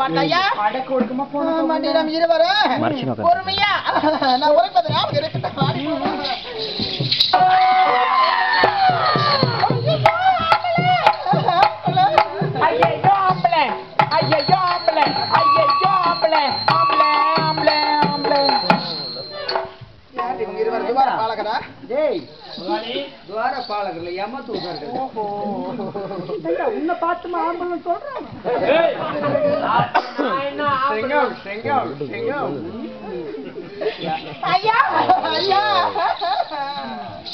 பார்த்தாயா அடக்க ஒடுக்கமா போன மண்டிரம் இருவரும் பொறுமையா நான் உரைப்பது ஞாபகம் இருக்கட்டும். ஐயோ ஆம்பளை ஐயோ ஆம்பளை ஐயோ ஆம்பளை ஆம்பளை ஆம்பளை ஆம்பளை இவங்க இருவர் துவார பாலகரா? டேய் துவார பாலகர்ல ஏமாத்துவார்கள். ஓஹோ உன்னை பார்த்து ஆம்பளை சொல்றான். செங்கல் செங்கல் செங்கல் ஐயா ஐயா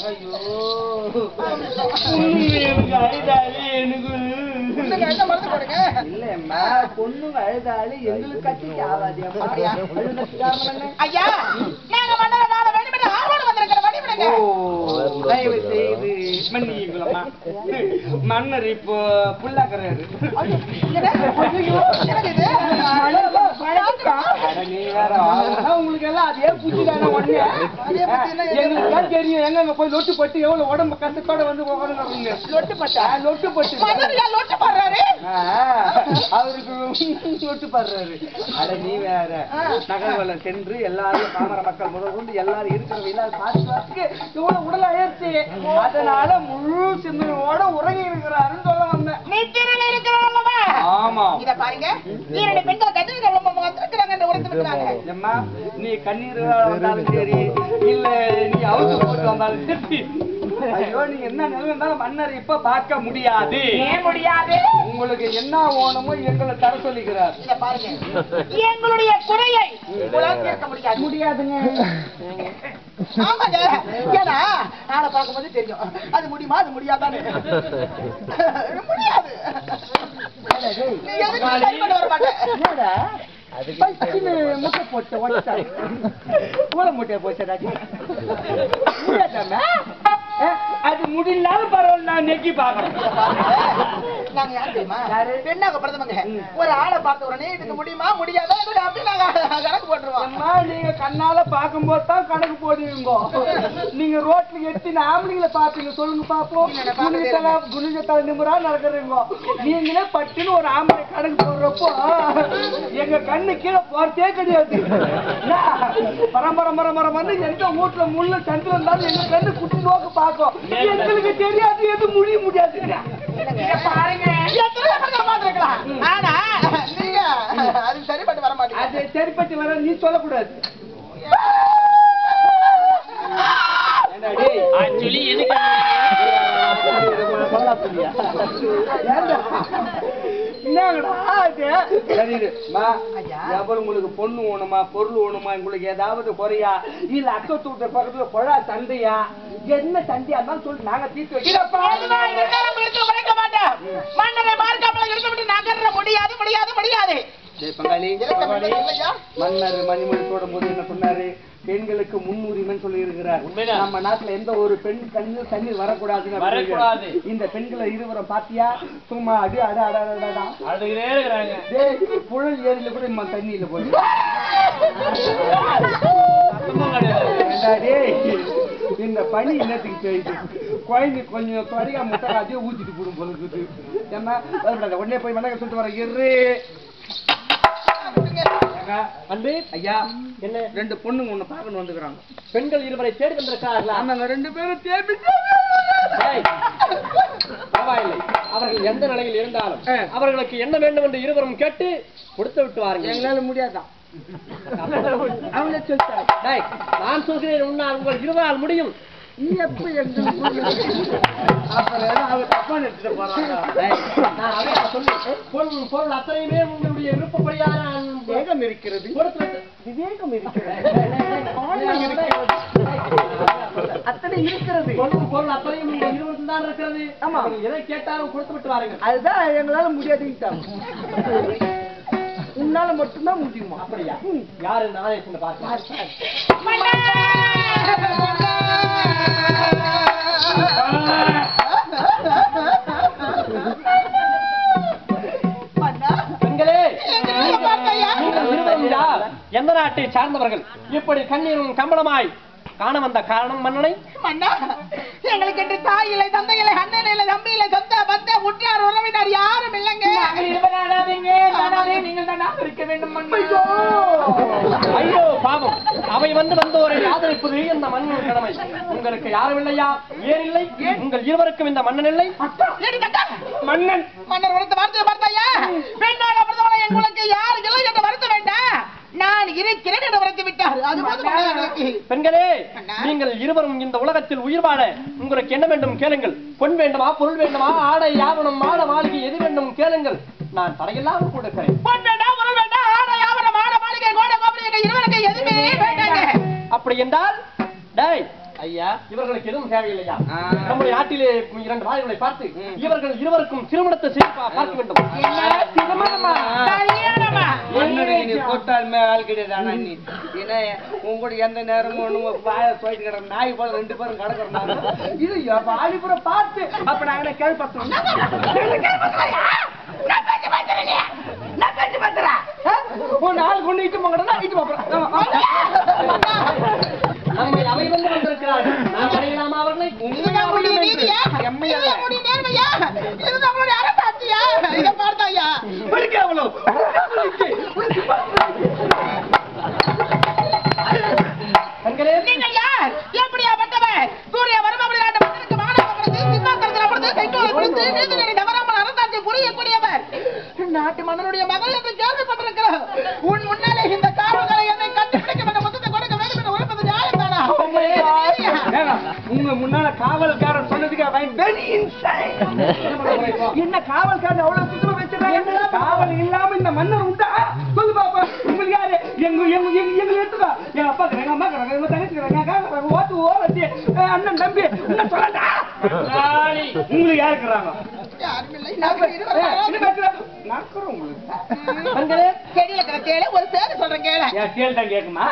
ஐயோ அழுதாலே எனக்கு என்ன மறந்து போடுங்க. இல்லம்மா பொண்ணுங்க அழுதாலே எங்களுக்கு கட்சிக்கு ஆகாது. ஐயா நாங்க மன்னரால வேண்டுமென்று ஆர்வம் வந்திருக்கிற வழிவிடுங்க. தயவு செய்து மன்னிக்கலாமா? மன்னர் இப்போ புல்லாக்குறாரு. நீ வேற உங்களுக்கு எல்லாம் அதே புத்தி தானே ஒண்ணு. எங்களுக்கு தெரியும் எங்க போய் லொட்டு பட்டு எவ்வளவு உடம்பு கஷ்டத்தோட வந்து லொட்டு பட்டா லொட்டு பட்டு லொட்டு பண்றாரு அவருக்கு லொட்டு படுறாரு. அட நீ வேற நகர்வலம் சென்று எல்லாரும் பாமர மக்கள் முதல் கொண்டு எல்லாரும் இருக்கிறவங்க எல்லாரும் பார்த்துக்கு இவ்வளவு உடல் அயர்ச்சி. அதனால முழு சிந்தனையோட உறங்கி இருக்கிறாருன்னு சொல்ல வந்தேன். நீ திருநெல்வேலி இருக்கிறவங்களா? ஆமா இத பாருங்க நீ பெண்கள் கட்டிட்டு வந்திருக்கிறாங்க இந்த உடத்து விட்டுறாங்க. அம்மா நீ கண்ணீர் வந்தாலும் சரி இல்ல நீ அவுத்து போட்டு வந்தாலும் சரி. ஐயோ நீங்க என்ன நிலைமைந்தாலும் மன்னர் இப்ப பார்க்க முடியாது. ஏன் முடியாது? உங்களுக்கு என்ன ஓணுமோ எங்களை தர சொல்லிக்கிறார். இத பாருங்க எங்களுடைய குறையை உங்களால் தீர்க்க முடியாது. முடியாதுங்க. ஆமாங்க ஏன்னா நாளை பார்க்கும்போது தெரியும் அது முடியுமா அது முடியாதான்னு. முடியாது நீ எதுக்கு சரி பண்ண வர மாட்டேன். முட்டை போட்டு மூட்டை போச்சு அது முடியலாலும் பரவாயில்ல. நான் நெக்கி பாக்குறேன். நாங்க யார் தெரியுமா? பெண்ணாக பிரதமங்க ஒரு ஆளை பார்த்த உடனே இதுக்கு முடியுமா முடியாதா அப்படி நாங்க கணக்கு போட்டுருவோம். நீங்க கண்ணால பாக்கும்போது தான் கணக்கு போடுவீங்க. நீங்க ரோட்ல எத்தி ஆம்பளைங்களை பாப்பீங்க. சொல்லுங்க பாப்போம். குனிஞ்ச தலை நிமிரா நடக்கிறீங்க. நீங்களே பட்டுன்னு ஒரு ஆம்பளை கணக்கு போடுறப்போ எங்க கண்ணு கீழே போறதே கிடையாது. பரம்பரை வந்து எந்த வீட்டுல முள்ள சந்திரம் இருந்தாலும் எங்க கண்ணு குட்டி நோக்க பாக்கும். எங்களுக்கு தெரியாது எது முடிய முடியாது. பாருங்க ஆனா நீங்க அது சரிப்பட்டு வர மாட்டீங்க. அது சரிப்பட்டு வர நீ சொல்லக்கூடாது. உங்களுக்கு பொண்ணு ஓணுமா பொருள் ஓணுமா உங்களுக்கு ஏதாவது குறையா இல்ல அக்கத்து வீட்டு பக்கத்துல கொழா சண்டையா என்ன சண்டையா இருந்தாலும் சொல்லி நாங்க தீர்த்து மன்னர் மணிமொழி போடும் போது என்ன சொன்னாரு? பெண்களுக்கு முன்னுரிமைன்னு சொல்லி இருக்கிறார். நம்ம நாட்டுல எந்த ஒரு பெண் கண்ணில் தண்ணீர் வரக்கூடாது. இந்த பெண்களை இருவரும் பாத்தியா சும்மா அடி புழல் ஏரியில கூட தண்ணியில போய் இந்த பனி என்னத்துக்கு செய்யுது? குழந்தை கொஞ்சம் தொடையா முட்டை அதே ஊத்திட்டு போடும் பொழுது ஏன்னா உடனே போய் மண்ணை சொல்லிட்டு வர இரு. அன்பு ஐயா என்ன ரெண்டு பொண்ணுங்க ஒண்ணு பார்க்கணும் வந்துக்கிறாங்க. பெண்கள் இருவரை தேடி வந்திருக்காங்களா? ஆமாங்க ரெண்டு பேரும் தேடி பரவாயில்லை. அவர்கள் எந்த நிலையில் இருந்தாலும் அவர்களுக்கு என்ன வேண்டும் என்று இருவரும் கேட்டு கொடுத்து விட்டு வாருங்க. எங்களால முடியாதான் அவங்க சொல்லிட்டாங்க. நான் சொல்கிறேன் உங்கள் இருவரால் முடியும். நீ எப்ப பொருள் அத்தனையுமே உங்களுடைய விருப்பப்படியான வேகம் இருக்கிறது. விவேகம் இருக்கிறது. அத்தனை இருக்கிறது. பொருள் அத்தனையும் இருபது தான் இருக்கிறது. ஆமா எதை கேட்டாலும் கொடுத்து விட்டு வாருங்க. அதுதான் எங்களால முடியாதுட்டாங்க. உன்னால மட்டும்தான் முடியுமா? அப்படியா? யாரு நானே பார்க்க எந்த நாட்டை சார்ந்தவர்கள் இப்படி கண்ணீரும் கம்பளமாய் காண வந்த காரணம் மன்னனை? எங்களுக்கு என்று தாய் இல்லை தந்தை இல்லை அண்ணன் இல்லை தம்பி இல்லை சொந்த பந்த உற்றார் உறவினர் யாரும் இல்லைங்க. நானே நீங்கள் தான் ஆதரிக்க வேண்டும் ஐயோ பாவம், அவை வந்தோரை ஆதரிப்பது இந்த மன்னன் கடமை. உங்களுக்கு யாரும் இல்லையா? ஏன் இல்லை? உங்கள் இருவருக்கும் இந்த மன்னன் இல்லை? மன்னன் மன்னர் வளர்த்த வார்த்தையை பார்த்தாயா? பெண்ணாக பிறந்தவளை எங்களுக்கு யார் இல்லை என்று வருத்த வேண்டாம். நான் இருக்கிறேன் என்று வளர்த்து விட்டார். அது போதும். பெண்களே, நீங்கள் இருவரும் இந்த உலகத்தில் உயிர் வாழ உங்களுக்கு என்ன வேண்டும் கேளுங்கள். பொன் வேண்டுமா, பொருள் வேண்டுமா, ஆடை ஆவணம், மாட மாளிகை எது வேண்டும் கேளுங்கள். நான் தடையில்லாமல் கொடுக்கிறேன். பொன் வேண்டாம், பொருள் வேண்டாம், ஆடை ஆவணம், மாட மாளிகை, கோடை கோபுரம் இருவருக்கு எதுவுமே வேண்டாங்க. அப்படி என்றால் டேய் ஐயா, இவர்களுக்கு எதுவும் தேவையில்லையா? நம்முடைய நாட்டிலே 2 வாய்களை பார்த்து இவர்கள் இருவருக்கும் திருமணத்தை செய்து பார்க்க வேண்டும். திருமணமா? கல்யாணமா? போட்டாலுமே ஆள் கிடையாது. நீ என்ன உங்களோட எந்த நேரமும் போயிட்டு கிடக்க நாய் போல 2 பேரும் கிடக்குறாங்க. இது வாலிபுரம் பார்த்து அப்ப நாங்க கேள்விப்பட்டோம். நாள் கொண்டு இட்டு போகிறேன். நம்மை அவை வந்து வந்திருக்கிறார்கள். நான் தடையில்லாமா அவர்களை? நம்முடைய நீதியா? நம்முடைய நேர்மையா? இது நம்மளுடைய அரசாட்சியா? இதை பார்த்தாயா? நீங்கள் யார்? எப்படியா பட்டவர்? சூரிய வருமபுரி நாட்டு மக்களுக்கு மகனாக பிறந்து சிம்மாசனத்தில் அமர்ந்து கைத்தோலை கொடுத்து நீதிநெறி தவறாமல் அரசாட்சி புரியக்கூடியவர் நாட்டு மன்னனுடைய மகள் என்று கேள்விப்பட்டிருக்கிறோம். உன் முன்னாலே இந்த காவல்களை என்னை கண்டுபிடிக்க வேண்டும், மொத்தத்தை கொடுக்க வேண்டும் என்று உழைப்பது நியாயம் தானா? உங்க முன்னால காவல்காரன் சொன்னதுக்கு என்ன காவல்காரன் அவ்வளவு சுத்தமா வச்சிருக்காங்க? காவல் இல்லாம இந்த மன்னர் உண்டா? சொல்லு பாப்பா, உங்களுக்கு யாரு? எங்க எடுத்துக்கோ. எங்க அப்பா எங்க அம்மா எங்க தங்கச்சி ஓட்டு ஓரத்தி அண்ணன் தம்பி சொல்லட்டா? உங்களுக்கு யாரு இருக்கிறாங்க? ஒரு பேரு சொல்றேன் கேள. கேக்குமா?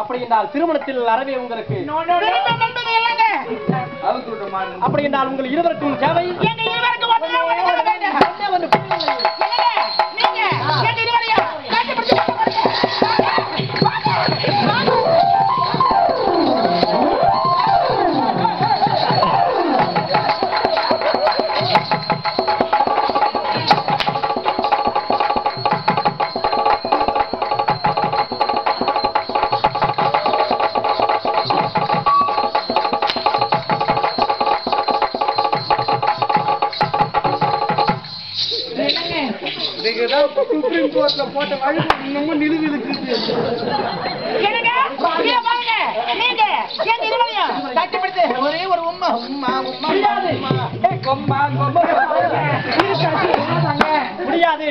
அப்படி என்றால் திருமணத்தில் அறவே உங்களுக்கு அப்படி என்றால் உங்கள் இருவருக்கும் தேவை சுப்ரீம் கோர்ட்ல போட்ட வழக்கு இன்னமும் நிலுவிலுக்கு ஒரே ஒரு உம்மா உம்மா உம்மா முடியாது.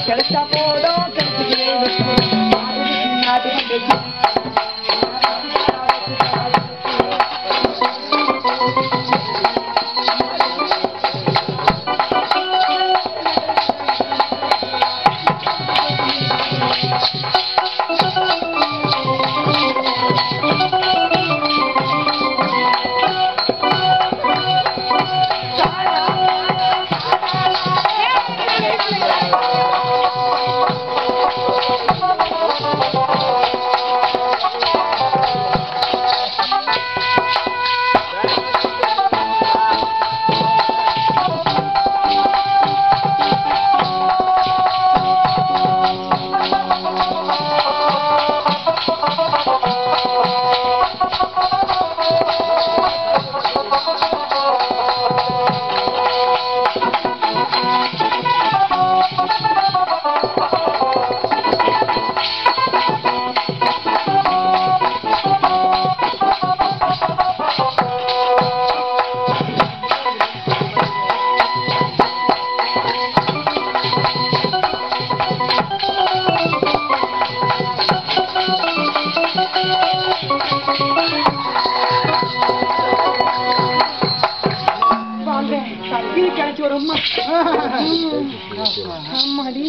கிடைச்சா போதும் வாங்க தண்ணி கிடைச்சி வரும்மா ஆமாடி